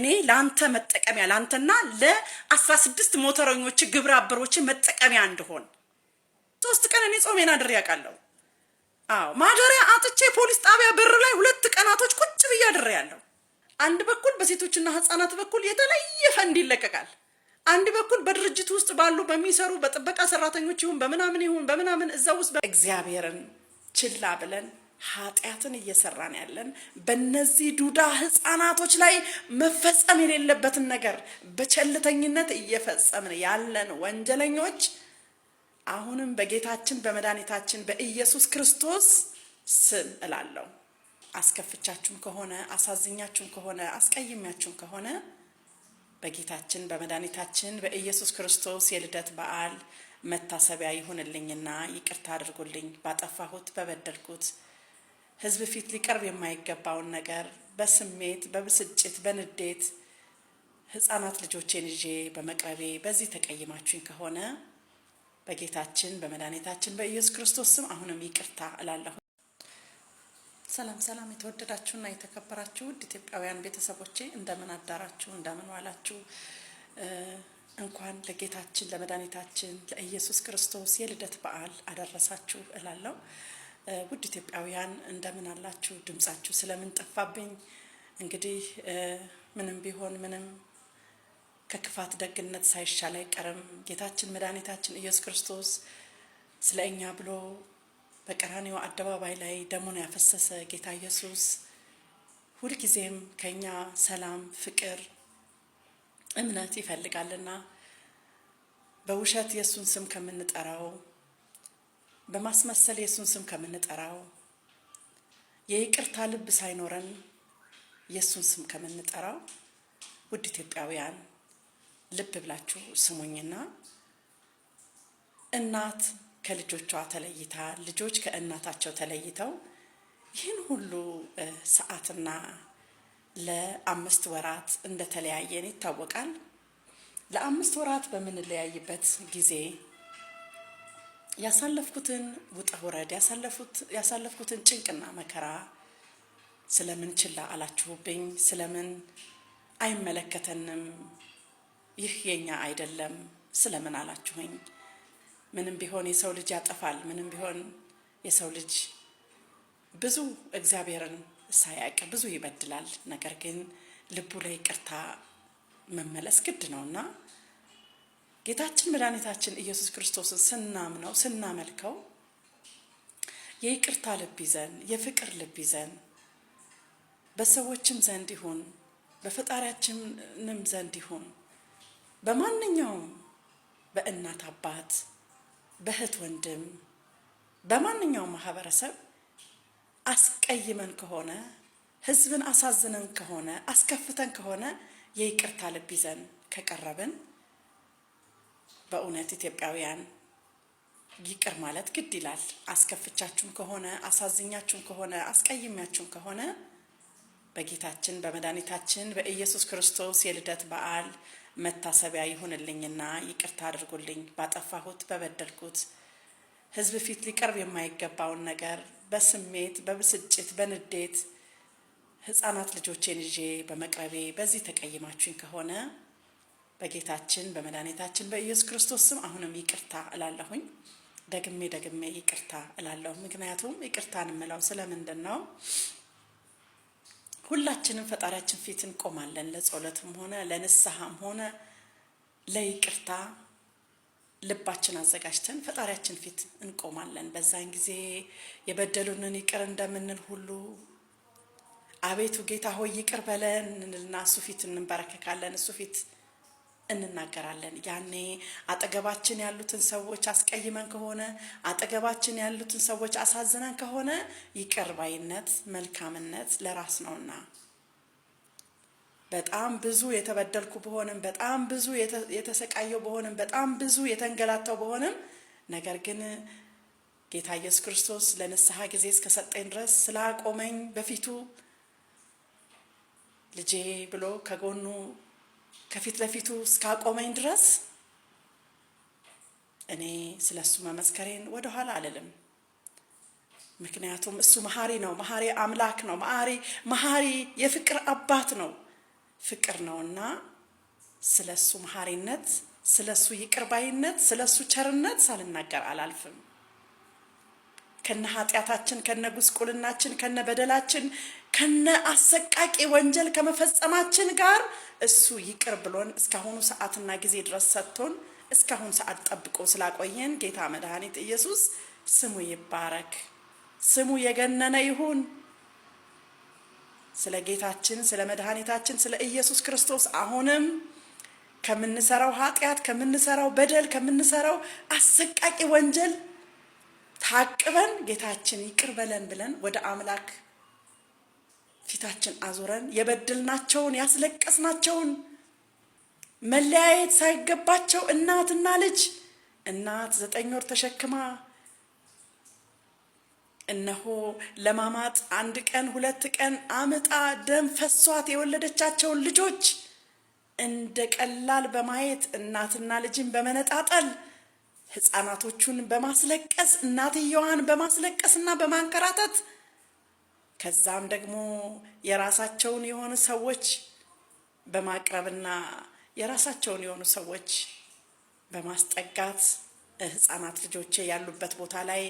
እኔ ላንተ መጠቀሚያ ላንተና ለ16 ሞተረኞች ግብረ አበሮች መጠቀሚያ እንደሆን 3 ቀን እኔ ጾሜን አድሬ ያውቃለሁ። ማደሪያ አጥቼ ፖሊስ ጣቢያ በር ላይ 2 ቀናቶች ቁጭ ብዬ አድሬ ያለሁ። አንድ በኩል በሴቶችና ህፃናት በኩል የተለየ ፈንድ ይለቀቃል። አንድ በኩል በድርጅት ውስጥ ባሉ በሚሰሩ በጥበቃ ሰራተኞች ይሁን በምናምን እዛ ውስጥ እግዚአብሔርን ችላ ብለን ኃጢአትን እየሰራን ያለን በእነዚህ ዱዳ ህፃናቶች ላይ መፈጸም የሌለበትን ነገር በቸልተኝነት እየፈጸምን ያለን ወንጀለኞች አሁንም በጌታችን በመድኃኒታችን በኢየሱስ ክርስቶስ ስም እላለሁ አስከፍቻችሁም ከሆነ አሳዝኛችሁም ከሆነ አስቀይሜያችሁም ከሆነ በጌታችን በመድኃኒታችን በኢየሱስ ክርስቶስ የልደት በዓል መታሰቢያ ይሁንልኝና ይቅርታ አድርጉልኝ። ባጠፋሁት በበደልኩት ህዝብ ፊት ሊቀርብ የማይገባውን ነገር በስሜት በብስጭት በንዴት ህፃናት ልጆቼን ይዤ በመቅረቤ በዚህ ተቀይማችሁኝ ከሆነ በጌታችን በመድኃኒታችን በኢየሱስ ክርስቶስ ስም አሁንም ይቅርታ እላለሁ። ሰላም የተወደዳችሁና የተከበራችሁ ውድ ኢትዮጵያውያን ቤተሰቦቼ እንደምን አዳራችሁ እንደምን ዋላችሁ? እንኳን ለጌታችን ለመድኃኒታችን ለኢየሱስ ክርስቶስ የልደት በዓል አደረሳችሁ እላለሁ። ውድ ኢትዮጵያውያን እንደምን አላችሁ? ድምጻችሁ ስለምን ጠፋብኝ? እንግዲህ ምንም ቢሆን ምንም ከክፋት ደግነት ሳይሻል አይቀርም። ጌታችን መድኃኒታችን ኢየሱስ ክርስቶስ ስለ እኛ ብሎ በቀራንዮ አደባባይ ላይ ደሙን ያፈሰሰ ጌታ ኢየሱስ ሁልጊዜም ከኛ ሰላም፣ ፍቅር፣ እምነት ይፈልጋልና በውሸት የሱን ስም ከምንጠራው በማስመሰል የሱን ስም ከምንጠራው የይቅርታ ልብ ሳይኖረን የሱን ስም ከምንጠራው ውድ ኢትዮጵያውያን ልብ ብላችሁ ስሙኝና እናት ከልጆቿ ተለይታ ልጆች ከእናታቸው ተለይተው ይህን ሁሉ ሰዓትና ለ5 ወራት እንደተለያየን ይታወቃል። ለ5 ወራት በምንለያይበት ጊዜ ያሳለፍኩትን ውጣ ውረድ ያሳለፍኩትን ጭንቅና መከራ ስለምን ችላ አላችሁብኝ? ስለምን አይመለከተንም? ይህ የኛ አይደለም ስለምን አላችሁኝ? ምንም ቢሆን የሰው ልጅ ያጠፋል። ምንም ቢሆን የሰው ልጅ ብዙ እግዚአብሔርን ሳያውቅ ብዙ ይበድላል። ነገር ግን ልቡ ላይ ይቅርታ መመለስ ግድ ነውና ጌታችን መድኃኒታችን ኢየሱስ ክርስቶስን ስናምነው ስናመልከው የይቅርታ ልብ ይዘን የፍቅር ልብ ይዘን በሰዎችም ዘንድ ይሁን በፈጣሪያችንም ዘንድ ይሁን በማንኛውም በእናት አባት በእህት ወንድም በማንኛውም ማህበረሰብ አስቀይመን ከሆነ ህዝብን አሳዝነን ከሆነ አስከፍተን ከሆነ የይቅርታ ልብ ይዘን ከቀረብን በእውነት ኢትዮጵያውያን ይቅር ማለት ግድ ይላል። አስከፍቻችሁም ከሆነ አሳዝኛችሁም ከሆነ አስቀይሜያችሁም ከሆነ በጌታችን በመድኃኒታችን በኢየሱስ ክርስቶስ የልደት በዓል መታሰቢያ ይሁንልኝና ይቅርታ አድርጉልኝ። ባጠፋሁት በበደልኩት ህዝብ ፊት ሊቀርብ የማይገባውን ነገር በስሜት በብስጭት በንዴት ህፃናት ልጆቼን ይዤ በመቅረቤ በዚህ ተቀይማችሁኝ ከሆነ በጌታችን በመድኃኒታችን በኢየሱስ ክርስቶስ ስም አሁንም ይቅርታ እላለሁኝ። ደግሜ ይቅርታ እላለሁ። ምክንያቱም ይቅርታን እምለው ስለምንድን ነው? ሁላችንም ፈጣሪያችን ፊት እንቆማለን። ለጸሎትም ሆነ ለንስሐም ሆነ ለይቅርታ ልባችን አዘጋጅተን ፈጣሪያችን ፊት እንቆማለን። በዛን ጊዜ የበደሉንን ይቅር እንደምንል ሁሉ አቤቱ ጌታ ሆይ ይቅር በለን እንልና እሱ ፊት እንበረከካለን፣ እሱ ፊት እንናገራለን። ያኔ አጠገባችን ያሉትን ሰዎች አስቀይመን ከሆነ አጠገባችን ያሉትን ሰዎች አሳዝነን ከሆነ ይቅር ባይነት መልካምነት ለራስ ነውና በጣም ብዙ የተበደልኩ በሆነም በጣም ብዙ የተሰቃየው በሆነም በጣም ብዙ የተንገላታው በሆነም ነገር ግን ጌታ ኢየሱስ ክርስቶስ ለንስሐ ጊዜ እስከሰጠኝ ድረስ ስላቆመኝ በፊቱ ልጄ ብሎ ከጎኑ ከፊት ለፊቱ እስካቆመኝ ድረስ እኔ ስለሱ መመስከሬን ወደ ኋላ አልልም። ምክንያቱም እሱ መሐሪ ነው፣ መሐሪ አምላክ ነው፣ መሐሪ የፍቅር አባት ነው። ፍቅር ነውና ስለሱ መሐሪነት፣ ስለሱ ይቅርባይነት፣ ስለሱ ቸርነት ሳልናገር አላልፍም። ከነ ኃጢአታችን፣ ከነ ጉስቁልናችን፣ ከነ በደላችን፣ ከነ አሰቃቂ ወንጀል ከመፈጸማችን ጋር እሱ ይቅር ብሎን እስካሁኑ ሰዓትና ጊዜ ድረስ ሰጥቶን እስካሁን ሰዓት ጠብቆ ስላቆየን ጌታ መድኃኒት ኢየሱስ ስሙ ይባረክ፣ ስሙ የገነነ ይሁን። ስለ ጌታችን ስለ መድኃኒታችን ስለ ኢየሱስ ክርስቶስ አሁንም ከምንሰራው ኃጢአት፣ ከምንሰራው በደል፣ ከምንሰራው አሰቃቂ ወንጀል ታቅበን ጌታችን ይቅር በለን ብለን ወደ አምላክ ፊታችን አዙረን የበደልናቸውን ያስለቀስናቸውን መለያየት ሳይገባቸው እናትና ልጅ እናት 9 ወር ተሸክማ እነሆ ለማማጥ 1 ቀን 2 ቀን አምጣ ደም ፈሷት የወለደቻቸውን ልጆች እንደ ቀላል በማየት እናትና ልጅን በመነጣጠል ሕፃናቶቹን በማስለቀስ እናትየዋን በማስለቀስና በማንከራተት ከዛም ደግሞ የራሳቸውን የሆኑ ሰዎች በማቅረብና የራሳቸውን የሆኑ ሰዎች በማስጠጋት ሕፃናት ልጆቼ ያሉበት ቦታ ላይ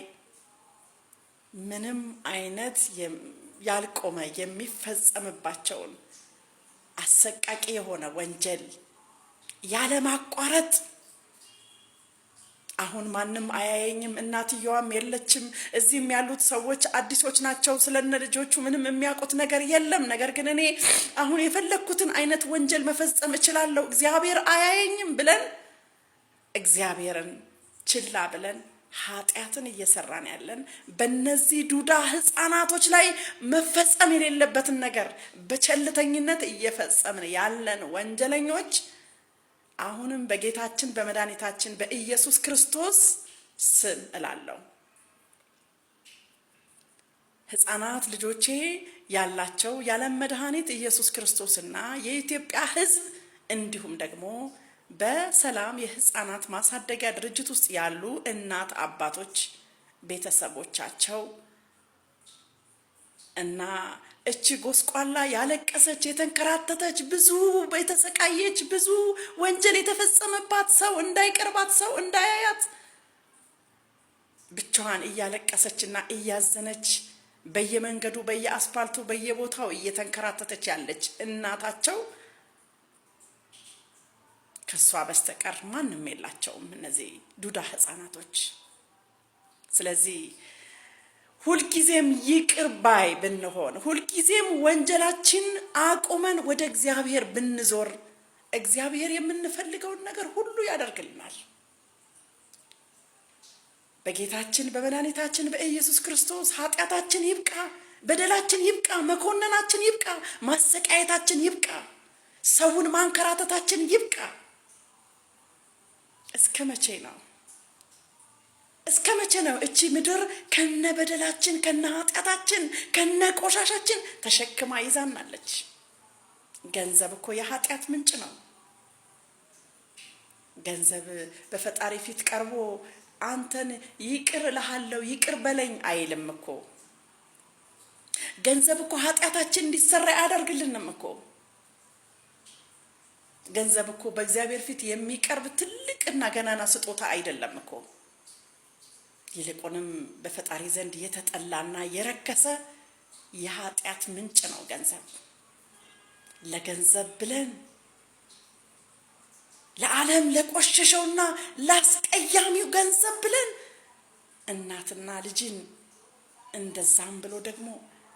ምንም አይነት ያልቆመ የሚፈጸምባቸውን አሰቃቂ የሆነ ወንጀል ያለ ማቋረጥ አሁን ማንም አያየኝም፣ እናትየዋም የለችም፣ እዚህም ያሉት ሰዎች አዲሶች ናቸው፣ ስለነ ልጆቹ ምንም የሚያውቁት ነገር የለም። ነገር ግን እኔ አሁን የፈለኩትን አይነት ወንጀል መፈጸም እችላለሁ፣ እግዚአብሔር አያየኝም ብለን እግዚአብሔርን ችላ ብለን ኃጢአትን እየሰራን ያለን በእነዚህ ዱዳ ሕፃናቶች ላይ መፈጸም የሌለበትን ነገር በቸልተኝነት እየፈጸምን ያለን ወንጀለኞች አሁንም በጌታችን በመድኃኒታችን በኢየሱስ ክርስቶስ ስም እላለሁ፣ ሕፃናት ልጆቼ ያላቸው ያለም መድኃኒት ኢየሱስ ክርስቶስና የኢትዮጵያ ሕዝብ እንዲሁም ደግሞ በሰላም የሕፃናት ማሳደጊያ ድርጅት ውስጥ ያሉ እናት አባቶች ቤተሰቦቻቸው እና እቺ ጎስቋላ ያለቀሰች የተንከራተተች ብዙ የተሰቃየች ብዙ ወንጀል የተፈጸመባት ሰው እንዳይቀርባት ሰው እንዳያያት ብቻዋን እያለቀሰችና እያዘነች በየመንገዱ በየአስፋልቱ በየቦታው እየተንከራተተች ያለች እናታቸው ከሷ በስተቀር ማንም የላቸውም እነዚህ ዱዳ ሕፃናቶች። ስለዚህ ሁልጊዜም ይቅር ባይ ብንሆን፣ ሁልጊዜም ወንጀላችን አቁመን ወደ እግዚአብሔር ብንዞር እግዚአብሔር የምንፈልገውን ነገር ሁሉ ያደርግልናል። በጌታችን በመድኃኒታችን በኢየሱስ ክርስቶስ ኃጢአታችን ይብቃ፣ በደላችን ይብቃ፣ መኮነናችን ይብቃ፣ ማሰቃየታችን ይብቃ፣ ሰውን ማንከራተታችን ይብቃ። እስከ መቼ ነው? እስከ መቼ ነው እቺ ምድር ከነ በደላችን ከነ ኃጢአታችን ከነ ቆሻሻችን ተሸክማ ይዛናለች? ገንዘብ እኮ የኃጢአት ምንጭ ነው። ገንዘብ በፈጣሪ ፊት ቀርቦ አንተን ይቅር እልሃለሁ ይቅር በለኝ አይልም እኮ። ገንዘብ እኮ ኃጢአታችን እንዲሰራ አያደርግልንም እኮ። ገንዘብ እኮ በእግዚአብሔር ፊት የሚቀርብ ትልቅና ገናና ስጦታ አይደለም እኮ። ይልቁንም በፈጣሪ ዘንድ የተጠላና የረከሰ የኃጢአት ምንጭ ነው ገንዘብ። ለገንዘብ ብለን ለዓለም ለቆሸሸውና ላስቀያሚው ገንዘብ ብለን እናትና ልጅን እንደዛም ብሎ ደግሞ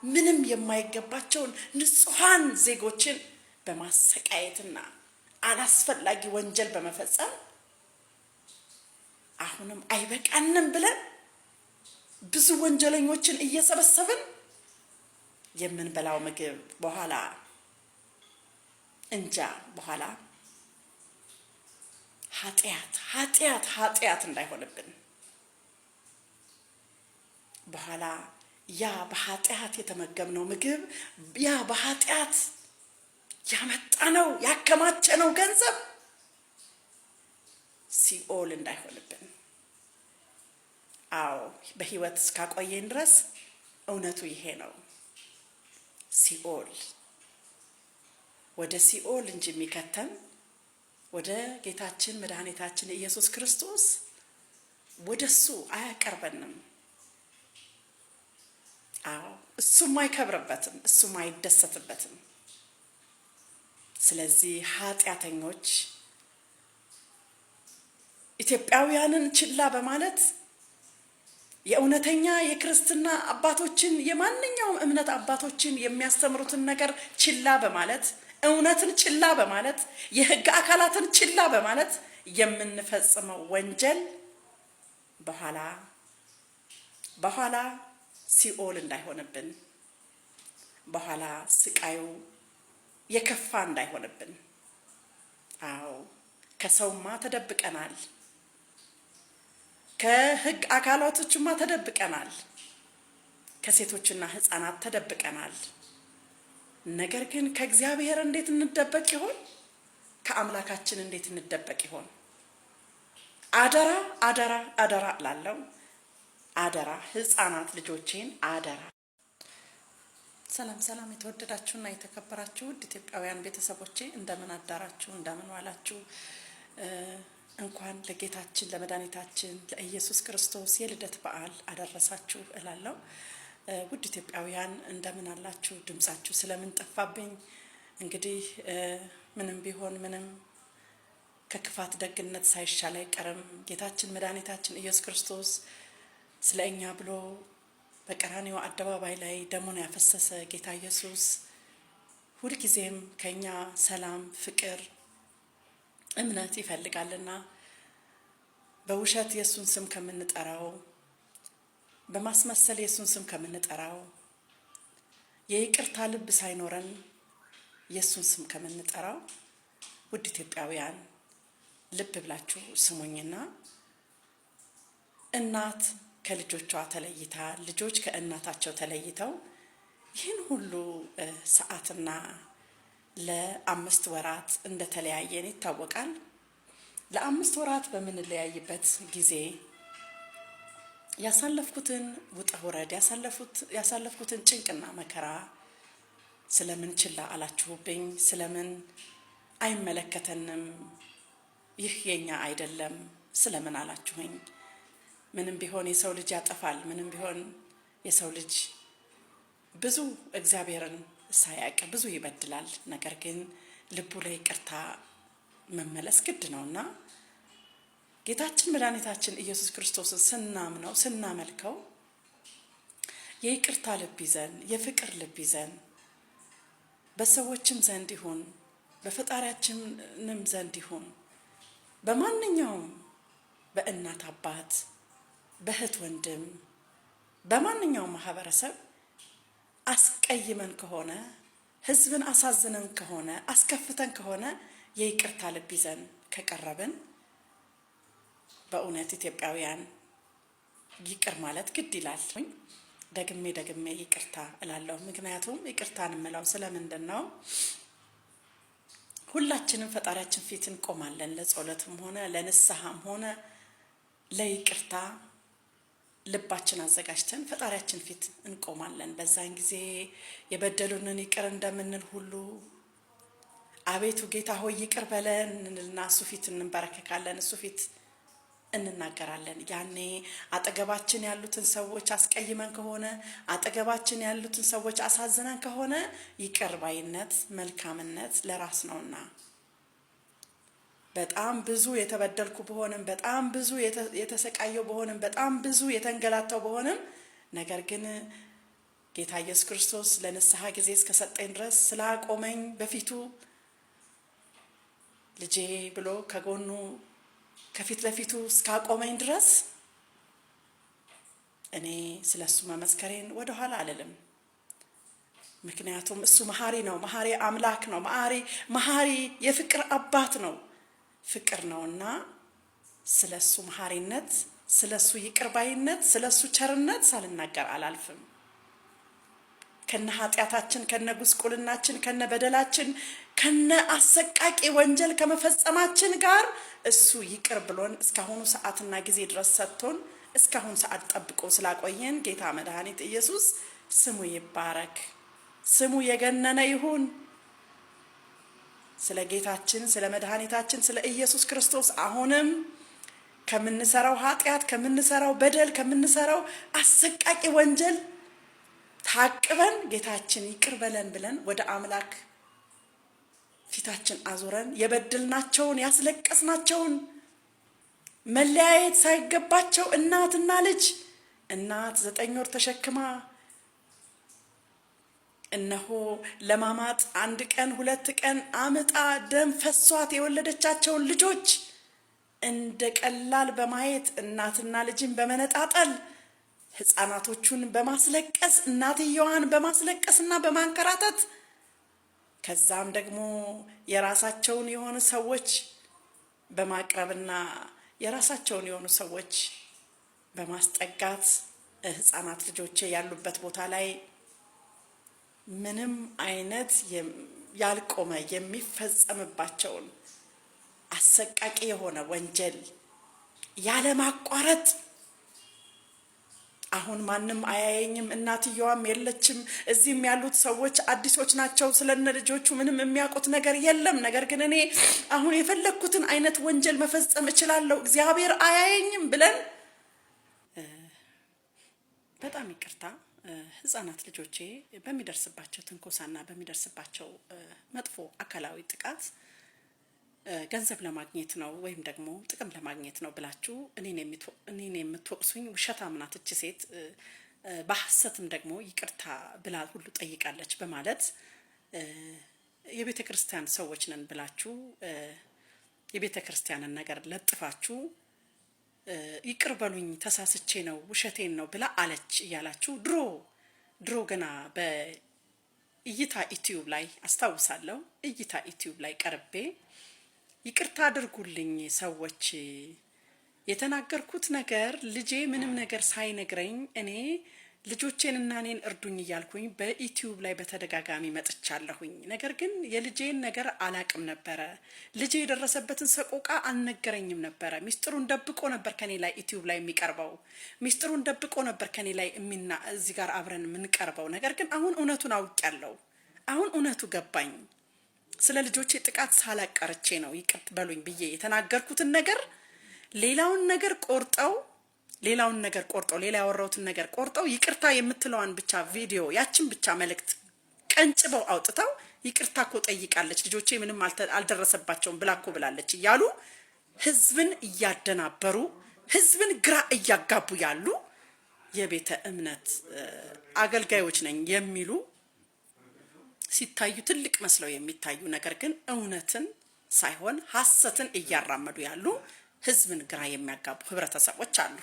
ምንም የማይገባቸውን ንጹሃን ዜጎችን በማሰቃየትና አላስፈላጊ ወንጀል በመፈጸም አሁንም አይበቃንም ብለን ብዙ ወንጀለኞችን እየሰበሰብን የምንበላው ምግብ በኋላ እንጃ በኋላ ኃጢአት እንዳይሆንብን በኋላ ያ በኃጢአት የተመገብነው ምግብ ያ በኃጢአት ያመጣነው ያከማቸነው ገንዘብ ሲኦል እንዳይሆንብን። አዎ በህይወት እስካቆየን ድረስ እውነቱ ይሄ ነው። ሲኦል ወደ ሲኦል እንጂ የሚከተን ወደ ጌታችን መድኃኒታችን ኢየሱስ ክርስቶስ ወደሱ አያቀርበንም። አዎ እሱም አይከብርበትም፣ እሱም አይደሰትበትም። ስለዚህ ኃጢአተኞች ኢትዮጵያውያንን ችላ በማለት የእውነተኛ የክርስትና አባቶችን የማንኛውም እምነት አባቶችን የሚያስተምሩትን ነገር ችላ በማለት እውነትን ችላ በማለት የሕግ አካላትን ችላ በማለት የምንፈጽመው ወንጀል በኋላ ሲኦል እንዳይሆንብን፣ በኋላ ስቃዩ የከፋ እንዳይሆንብን። አዎ ከሰውማ ተደብቀናል፣ ከሕግ አካላቶችማ ተደብቀናል፣ ከሴቶችና ሕፃናት ተደብቀናል። ነገር ግን ከእግዚአብሔር እንዴት እንደበቅ ይሆን? ከአምላካችን እንዴት እንደበቅ ይሆን? አደራ አደራ አደራ እላለሁ። አደራ ሕፃናት ልጆቼን አደራ። ሰላም ሰላም፣ የተወደዳችሁና የተከበራችሁ ውድ ኢትዮጵያውያን ቤተሰቦቼ እንደምን አዳራችሁ? እንደምን ዋላችሁ? እንኳን ለጌታችን ለመድኃኒታችን ለኢየሱስ ክርስቶስ የልደት በዓል አደረሳችሁ እላለሁ። ውድ ኢትዮጵያውያን እንደምን አላችሁ? ድምጻችሁ ስለምን ጠፋብኝ? እንግዲህ ምንም ቢሆን ምንም ከክፋት ደግነት ሳይሻል አይቀርም። ጌታችን መድኃኒታችን ኢየሱስ ክርስቶስ ስለ እኛ ብሎ በቀራንዮ አደባባይ ላይ ደሙን ያፈሰሰ ጌታ ኢየሱስ ሁልጊዜም ከኛ ሰላም፣ ፍቅር፣ እምነት ይፈልጋልና በውሸት የሱን ስም ከምንጠራው፣ በማስመሰል የሱን ስም ከምንጠራው፣ የይቅርታ ልብ ሳይኖረን የሱን ስም ከምንጠራው ውድ ኢትዮጵያውያን ልብ ብላችሁ ስሙኝና እናት ከልጆቿ ተለይታ ልጆች ከእናታቸው ተለይተው ይህን ሁሉ ሰዓትና ለ5 ወራት እንደተለያየን ይታወቃል። ለ5 ወራት በምንለያይበት ጊዜ ያሳለፍኩትን ውጣ ውረድ ያሳለፍኩትን ጭንቅና መከራ ስለምን ችላ አላችሁብኝ? ስለምን አይመለከተንም? ይህ የኛ አይደለም ስለምን አላችሁኝ? ምንም ቢሆን የሰው ልጅ ያጠፋል። ምንም ቢሆን የሰው ልጅ ብዙ እግዚአብሔርን ሳያውቅ ብዙ ይበድላል። ነገር ግን ልቡ ላይ ይቅርታ መመለስ ግድ ነውና ጌታችን መድኃኒታችን ኢየሱስ ክርስቶስን ስናምነው ስናመልከው የይቅርታ ልብ ይዘን የፍቅር ልብ ይዘን በሰዎችም ዘንድ ይሁን በፈጣሪያችንም ዘንድ ይሁን በማንኛውም በእናት አባት በእህት ወንድም በማንኛውም ማህበረሰብ አስቀይመን ከሆነ ሕዝብን አሳዝነን ከሆነ አስከፍተን ከሆነ የይቅርታ ልብ ይዘን ከቀረብን በእውነት ኢትዮጵያውያን ይቅር ማለት ግድ ይላል። ደግሜ ይቅርታ እላለሁ። ምክንያቱም ይቅርታን የምለው ስለምንድን ነው? ሁላችንም ፈጣሪያችን ፊት እንቆማለን። ለጸሎትም ሆነ ለንስሐም ሆነ ለይቅርታ ልባችን አዘጋጅተን ፈጣሪያችን ፊት እንቆማለን። በዛን ጊዜ የበደሉንን ይቅር እንደምንል ሁሉ አቤቱ ጌታ ሆይ ይቅር በለን እንልና እሱ ፊት እንበረከካለን፣ እሱ ፊት እንናገራለን። ያኔ አጠገባችን ያሉትን ሰዎች አስቀይመን ከሆነ አጠገባችን ያሉትን ሰዎች አሳዝነን ከሆነ ይቅር ባይነት መልካምነት ለራስ ነውና በጣም ብዙ የተበደልኩ በሆንም በጣም ብዙ የተሰቃየው በሆንም በጣም ብዙ የተንገላታው በሆንም ነገር ግን ጌታ ኢየሱስ ክርስቶስ ለንስሐ ጊዜ እስከሰጠኝ ድረስ ስላቆመኝ በፊቱ ልጄ ብሎ ከጎኑ ከፊት ለፊቱ እስካቆመኝ ድረስ እኔ ስለሱ መመስከሬን ወደ ኋላ አልልም። ምክንያቱም እሱ መሐሪ ነው፣ መሐሪ አምላክ ነው፣ መሐሪ የፍቅር አባት ነው፣ ፍቅር ነውና ስለሱ መሐሪነት፣ ስለሱ ይቅርባይነት፣ ስለሱ ቸርነት ሳልናገር አላልፍም። ከነ ኃጢአታችን ከነ ጉስቁልናችን ከነ በደላችን ከነ አሰቃቂ ወንጀል ከመፈጸማችን ጋር እሱ ይቅር ብሎን እስካሁኑ ሰዓትና ጊዜ ድረስ ሰጥቶን እስካሁን ሰዓት ጠብቆ ስላቆየን ጌታ መድኃኒት ኢየሱስ ስሙ ይባረክ፣ ስሙ የገነነ ይሁን። ስለ ጌታችን ስለ መድኃኒታችን ስለ ኢየሱስ ክርስቶስ አሁንም ከምንሰራው ኃጢአት ከምንሰራው በደል ከምንሰራው አሰቃቂ ወንጀል ታቅበን ጌታችን ይቅር በለን ብለን ወደ አምላክ ፊታችን አዙረን የበደልናቸውን ያስለቀስናቸውን መለያየት ሳይገባቸው እናትና ልጅ እናት 9 ወር ተሸክማ እነሆ ለማማጥ 1 ቀን 2 ቀን አምጣ ደም ፈሷት የወለደቻቸውን ልጆች እንደ ቀላል በማየት እናትና ልጅን በመነጣጠል ሕፃናቶቹን በማስለቀስ እናትየዋን በማስለቀስና በማንከራተት ከዛም ደግሞ የራሳቸውን የሆኑ ሰዎች በማቅረብና የራሳቸውን የሆኑ ሰዎች በማስጠጋት ሕፃናት ልጆቼ ያሉበት ቦታ ላይ ምንም አይነት ያልቆመ የሚፈጸምባቸውን አሰቃቂ የሆነ ወንጀል ያለ ማቋረጥ አሁን ማንም አያየኝም እናትየዋም የለችም እዚህም ያሉት ሰዎች አዲሶች ናቸው ስለነ ልጆቹ ምንም የሚያውቁት ነገር የለም ነገር ግን እኔ አሁን የፈለኩትን አይነት ወንጀል መፈጸም እችላለሁ እግዚአብሔር አያየኝም ብለን በጣም ይቅርታ ሕፃናት ልጆቼ በሚደርስባቸው ትንኮሳና በሚደርስባቸው መጥፎ አካላዊ ጥቃት ገንዘብ ለማግኘት ነው ወይም ደግሞ ጥቅም ለማግኘት ነው ብላችሁ እኔን የምትወቅሱኝ ውሸታም ናት እቺ ሴት በሐሰትም ደግሞ ይቅርታ ብላ ሁሉ ጠይቃለች በማለት የቤተ ክርስቲያን ሰዎች ነን ብላችሁ የቤተ ክርስቲያንን ነገር ለጥፋችሁ ይቅር በሉኝ ተሳስቼ ነው ውሸቴን ነው ብላ አለች እያላችሁ ድሮ ገና በእይታ ዩቲዩብ ላይ አስታውሳለሁ እይታ ዩቲዩብ ላይ ቀርቤ ይቅርታ አድርጉልኝ ሰዎች የተናገርኩት ነገር ልጄ ምንም ነገር ሳይነግረኝ እኔ ልጆቼንና እኔን እርዱኝ እያልኩኝ በዩቲዩብ ላይ በተደጋጋሚ መጥቻለሁኝ ነገር ግን የልጄን ነገር አላቅም ነበረ ልጄ የደረሰበትን ሰቆቃ አልነገረኝም ነበረ ሚስጥሩን ደብቆ ነበር ከኔ ላይ ዩቲዩብ ላይ የሚቀርበው ሚስጥሩን ደብቆ ነበር ከኔ ላይ እዚህ ጋር አብረን የምንቀርበው ነገር ግን አሁን እውነቱን አውቄያለሁ አሁን እውነቱ ገባኝ ስለ ልጆቼ ጥቃት ሳላቀርቼ ነው ይቅር በሉኝ ብዬ የተናገርኩትን ነገር ሌላውን ነገር ቆርጠው ሌላ ያወራሁትን ነገር ቆርጠው ይቅርታ የምትለዋን ብቻ ቪዲዮ ያችን ብቻ መልእክት ቀንጭበው አውጥተው ይቅርታ እኮ ጠይቃለች ልጆቼ ምንም አልደረሰባቸውም ብላኮ ብላለች እያሉ ህዝብን እያደናበሩ ህዝብን ግራ እያጋቡ ያሉ የቤተ እምነት አገልጋዮች ነኝ የሚሉ ሲታዩ ትልቅ መስለው የሚታዩ ነገር ግን እውነትን ሳይሆን ሐሰትን እያራመዱ ያሉ ህዝብን ግራ የሚያጋቡ ህብረተሰቦች አሉ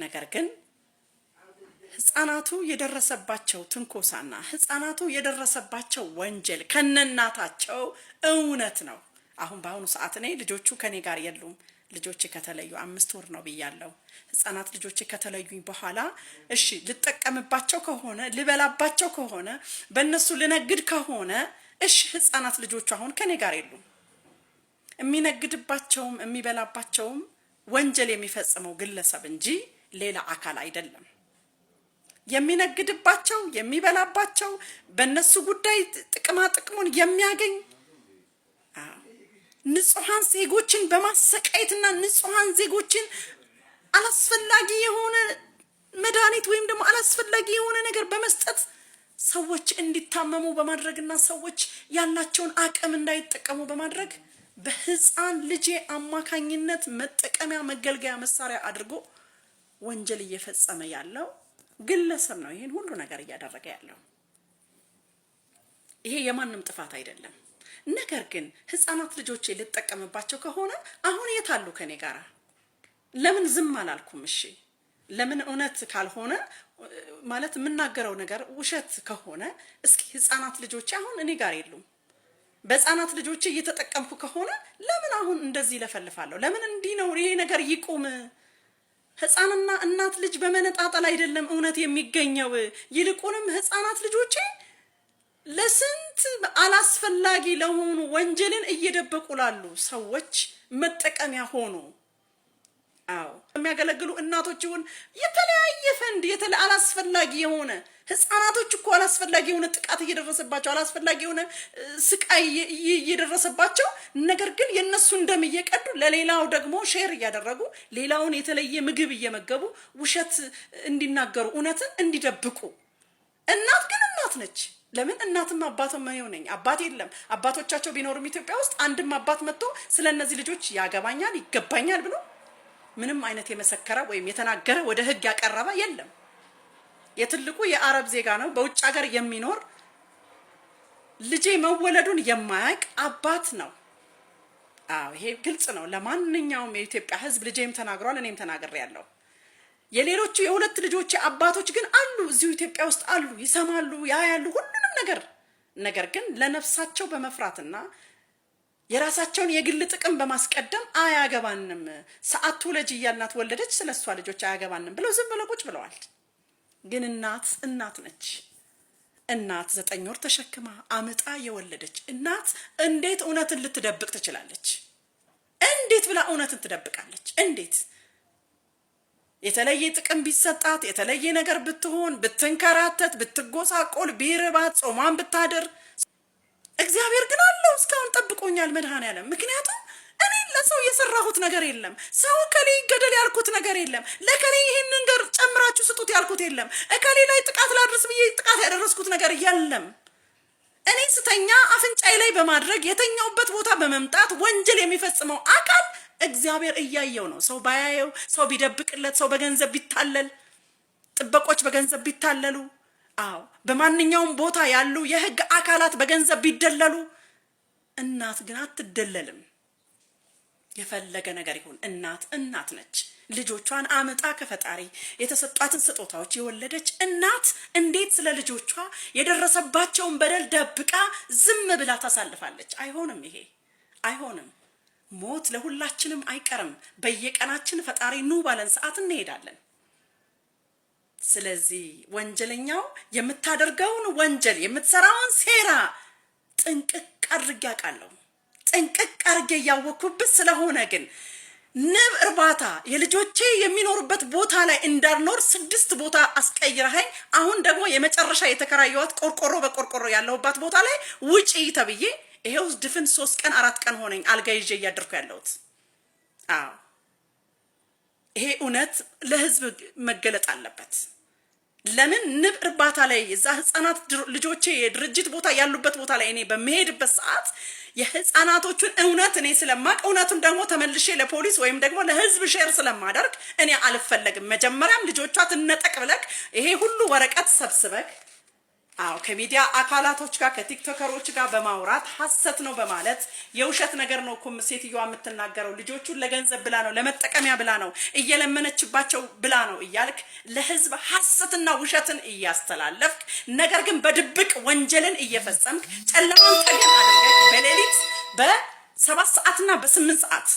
ነገር ግን ህፃናቱ የደረሰባቸው ትንኮሳና ህፃናቱ የደረሰባቸው ወንጀል ከነናታቸው እውነት ነው አሁን በአሁኑ ሰዓት እኔ ልጆቹ ከኔ ጋር የሉም ልጆቼ ከተለዩ 5 ወር ነው ብያለሁ ህፃናት ልጆቼ ከተለዩኝ በኋላ እሺ ልጠቀምባቸው ከሆነ ልበላባቸው ከሆነ በእነሱ ልነግድ ከሆነ እሺ ህፃናት ልጆቹ አሁን ከኔ ጋር የሉም የሚነግድባቸውም የሚበላባቸውም ወንጀል የሚፈጽመው ግለሰብ እንጂ ሌላ አካል አይደለም የሚነግድባቸው የሚበላባቸው በእነሱ ጉዳይ ጥቅሙን የሚያገኝ ንጹሃን ዜጎችን በማሰቃየትና ንጹሃን ዜጎችን አላስፈላጊ የሆነ መድኃኒት ወይም ደግሞ አላስፈላጊ የሆነ ነገር በመስጠት ሰዎች እንዲታመሙ በማድረግና ሰዎች ያላቸውን አቅም እንዳይጠቀሙ በማድረግ በህፃን ልጅ አማካኝነት መጠቀሚያ መገልገያ መሳሪያ አድርጎ ወንጀል እየፈጸመ ያለው ግለሰብ ነው ይሄን ሁሉ ነገር እያደረገ ያለው ይሄ የማንም ጥፋት አይደለም ነገር ግን ህፃናት ልጆቼ ልጠቀምባቸው ከሆነ አሁን የታሉ ከኔ ጋራ ለምን ዝም አላልኩም እሺ ለምን እውነት ካልሆነ ማለት የምናገረው ነገር ውሸት ከሆነ እስኪ ህፃናት ልጆቼ አሁን እኔ ጋር የሉም በህፃናት ልጆቼ እየተጠቀምኩ ከሆነ ለምን አሁን እንደዚህ ለፈልፋለሁ ለምን እንዲህ ነው ይሄ ነገር ይቁም ህፃንና እናት ልጅ በመነጣጠል አይደለም እውነት የሚገኘው ይልቁንም ህፃናት ልጆቼ ለስንት አላስፈላጊ ለሆኑ ወንጀልን እየደበቁ ላሉ ሰዎች መጠቀሚያ ሆኖ አዎ የሚያገለግሉ እናቶችን የተለያየ ፈንድ አላስፈላጊ የሆነ ህፃናቶች እኮ አላስፈላጊ የሆነ ጥቃት እየደረሰባቸው አላስፈላጊ የሆነ ስቃይ እየደረሰባቸው ነገር ግን የነሱን ደም እየቀዱ ለሌላው ደግሞ ሼር እያደረጉ ሌላውን የተለየ ምግብ እየመገቡ ውሸት እንዲናገሩ እውነትን እንዲደብቁ። እናት ግን እናት ነች። ለምን እናትም አባትም ነኝ አባት የለም። አባቶቻቸው ቢኖሩም ኢትዮጵያ ውስጥ አንድም አባት መጥቶ ስለ እነዚህ ልጆች ያገባኛል ይገባኛል ብሎ ምንም አይነት የመሰከረ ወይም የተናገረ ወደ ህግ ያቀረበ የለም። የትልቁ የአረብ ዜጋ ነው በውጭ ሀገር የሚኖር ልጄ መወለዱን የማያውቅ አባት ነው። አዎ ይሄ ግልጽ ነው ለማንኛውም የኢትዮጵያ ህዝብ። ልጄም ተናግሯል፣ እኔም ተናግሬያለሁ። የሌሎቹ የሁለት ልጆች አባቶች ግን አሉ እዚሁ ኢትዮጵያ ውስጥ አሉ፣ ይሰማሉ፣ ያያሉ ሁሉንም ነገር ግን ለነፍሳቸው በመፍራትና የራሳቸውን የግል ጥቅም በማስቀደም አያገባንም ሰዓቱ ልጅ እያልናት ወለደች ስለሷ ልጆች አያገባንም ብለው ዝም ብለው ቁጭ ብለዋል። ግን እናት ነች። እናት 9 ወር ተሸክማ አምጣ የወለደች እናት እንዴት እውነትን ልትደብቅ ትችላለች? እንዴት ብላ እውነትን ትደብቃለች? እንዴት? የተለየ ጥቅም ቢሰጣት የተለየ ነገር ብትሆን ብትንከራተት ብትጎሳቆል ቢርባት ጾሟን ብታድር እግዚአብሔር ግን አለው እስካሁን ጠብቆኛል መድኃኔዓለም። ምክንያቱም እኔ ለሰው የሰራሁት ነገር የለም። ሰው ከሌ ገደል ያልኩት ነገር የለም። ለከሌ ይሄን ነገር ጨምራችሁ ስጡት ያልኩት የለም። እከሌ ላይ ጥቃት ላድርስ ብዬ ጥቃት ያደረስኩት ነገር የለም። እኔ ስተኛ አፍንጫይ ላይ በማድረግ የተኛውበት ቦታ በመምጣት ወንጀል የሚፈጽመው አካል እግዚአብሔር እያየው ነው። ሰው ባያየው፣ ሰው ቢደብቅለት፣ ሰው በገንዘብ ቢታለል፣ ጥበቆች በገንዘብ ቢታለሉ፣ አዎ በማንኛውም ቦታ ያሉ የህግ አካላት በገንዘብ ቢደለሉ፣ እናት ግን አትደለልም። የፈለገ ነገር ይሁን እናት ነች። ልጆቿን አምጣ ከፈጣሪ የተሰጧትን ስጦታዎች የወለደች እናት እንዴት ስለ ልጆቿ የደረሰባቸውን በደል ደብቃ ዝም ብላ ታሳልፋለች? አይሆንም። ይሄ አይሆንም። ሞት ለሁላችንም አይቀርም። በየቀናችን ፈጣሪ ኑ ባለን ሰዓት እንሄዳለን። ስለዚህ ወንጀለኛው የምታደርገውን ወንጀል የምትሰራውን ሴራ ጥንቅቅ አድርጌ አውቃለሁ። ጥንቅቅ አድርጌ እያወቅኩበት ስለሆነ ግን ንብ እርባታ የልጆቼ የሚኖሩበት ቦታ ላይ እንዳልኖር 6 ቦታ አስቀይረኸኝ አሁን ደግሞ የመጨረሻ የተከራየኋት ቆርቆሮ በቆርቆሮ ያለሁባት ቦታ ላይ ውጪ ተብዬ ይሄው ድፍን 3 ቀን 4 ቀን ሆነኝ አልጋ ይዤ እያደርኩ ያለሁት። አዎ ይሄ እውነት ለህዝብ መገለጥ አለበት። ለምን ንብ እርባታ ላይ እዛ ህፃናት ልጆቼ የድርጅት ቦታ ያሉበት ቦታ ላይ እኔ በመሄድበት ሰዓት የህፃናቶቹን እውነት እኔ ስለማቅ እውነቱን ደግሞ ተመልሼ ለፖሊስ ወይም ደግሞ ለህዝብ ሼር ስለማደርግ እኔ አልፈለግም። መጀመሪያም ልጆቿ ትነጠቅ ብለክ ይሄ ሁሉ ወረቀት ሰብስበክ አዎ ከሚዲያ አካላቶች ጋር ከቲክቶከሮች ጋር በማውራት ሐሰት ነው በማለት የውሸት ነገር ነው እኮ ሴትዮዋ የምትናገረው ልጆቹን ለገንዘብ ብላ ነው ለመጠቀሚያ ብላ ነው እየለመነችባቸው ብላ ነው እያልክ ለህዝብ ሐሰትና ውሸትን እያስተላለፍክ ነገር ግን በድብቅ ወንጀልን እየፈጸምክ ጨለማን ተገን አድርገህ በሌሊት በ7 ሰዓትና በ8 ሰዓት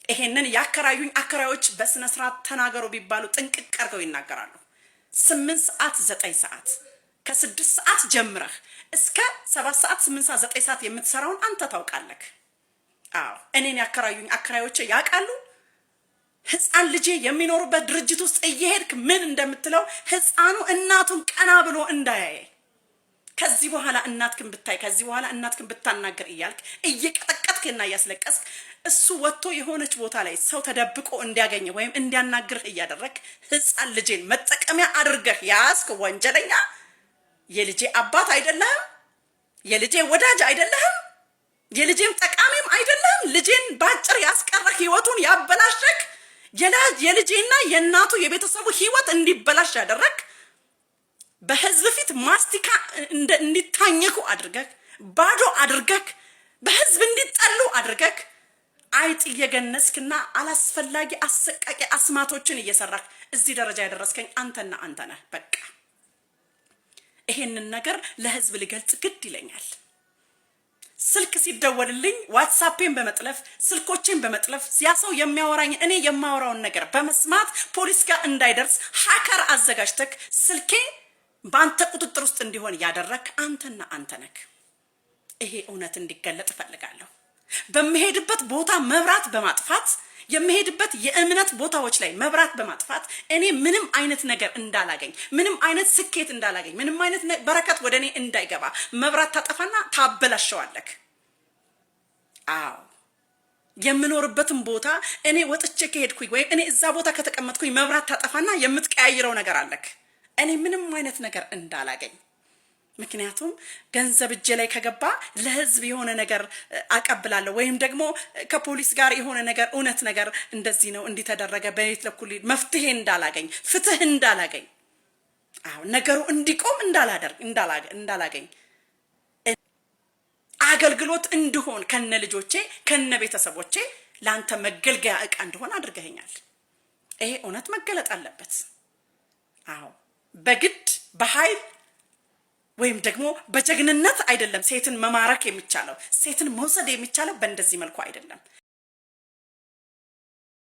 ይሄንን ያከራዩኝ አከራዮች በስነ ስርዓት ተናገሩ ቢባሉ ጥንቅቅ አድርገው ይናገራሉ። 8 ሰዓት 9 ሰዓት ከ6 ሰዓት ጀምረህ እስከ 7 ሰዓት 8 ሰዓት 9 ሰዓት የምትሰራውን አንተ ታውቃለህ። አዎ እኔን ያከራዩኝ አከራዮቼ ያውቃሉ። ህፃን ልጄ የሚኖሩበት ድርጅት ውስጥ እየሄድክ ምን እንደምትለው ህፃኑ እናቱን ቀና ብሎ እንዳያየ ከዚህ በኋላ እናትክን ብታይ ከዚህ በኋላ እናትክን ብታናገር እያልክ እየቀጠቀጥክና እያስለቀስክ እሱ ወጥቶ የሆነች ቦታ ላይ ሰው ተደብቆ እንዲያገኝ ወይም እንዲያናግርህ እያደረክ ህፃን ልጄን መጠቀሚያ አድርገህ ያስክ ወንጀለኛ የልጄ አባት አይደለህም፣ የልጄ ወዳጅ አይደለህም፣ የልጄም ጠቃሚም አይደለህም። ልጄን ባጭር ያስቀረህ ህይወቱን ያበላሸክ የልጄና የእናቱ የቤተሰቡ ህይወት እንዲበላሽ ያደረክ በህዝብ ፊት ማስቲካ እንዲታኘኩ አድርገክ ባዶ አድርገክ በህዝብ እንዲጠሉ አድርገክ አይጥ እየገነስክና አላስፈላጊ አሰቃቂ አስማቶችን እየሰራክ እዚህ ደረጃ ያደረስከኝ አንተና አንተ ነህ። በቃ ይሄንን ነገር ለህዝብ ልገልጽ ግድ ይለኛል። ስልክ ሲደወልልኝ ዋትስአፔን በመጥለፍ ስልኮችን በመጥለፍ ያ ሰው የሚያወራኝ እኔ የማወራውን ነገር በመስማት ፖሊስ ጋር እንዳይደርስ ሃከር አዘጋጅተክ ስልኬ በአንተ ቁጥጥር ውስጥ እንዲሆን ያደረክ አንተና አንተ ነህ። ይሄ እውነት እንዲገለጥ እፈልጋለሁ። በመሄድበት ቦታ መብራት በማጥፋት የምሄድበት የእምነት ቦታዎች ላይ መብራት በማጥፋት እኔ ምንም አይነት ነገር እንዳላገኝ፣ ምንም አይነት ስኬት እንዳላገኝ፣ ምንም አይነት በረከት ወደ እኔ እንዳይገባ መብራት ታጠፋና ታበላሸዋለክ። አዎ የምኖርበትን ቦታ እኔ ወጥቼ ከሄድኩኝ ወይም እኔ እዛ ቦታ ከተቀመጥኩኝ መብራት ታጠፋና የምትቀያይረው ነገር አለክ እኔ ምንም አይነት ነገር እንዳላገኝ። ምክንያቱም ገንዘብ እጄ ላይ ከገባ ለህዝብ የሆነ ነገር አቀብላለሁ ወይም ደግሞ ከፖሊስ ጋር የሆነ ነገር እውነት ነገር እንደዚህ ነው እንዲተደረገ በሌት ለኩል መፍትሄ እንዳላገኝ፣ ፍትህ እንዳላገኝ፣ አዎ ነገሩ እንዲቆም እንዳላገኝ አገልግሎት እንድሆን ከነ ልጆቼ ከነ ቤተሰቦቼ ላንተ መገልገያ ዕቃ እንደሆነ አድርገኸኛል። ይሄ እውነት መገለጥ አለበት። አዎ በግድ በኃይል ወይም ደግሞ በጀግንነት አይደለም ሴትን መማረክ የሚቻለው። ሴትን መውሰድ የሚቻለው በእንደዚህ መልኩ አይደለም።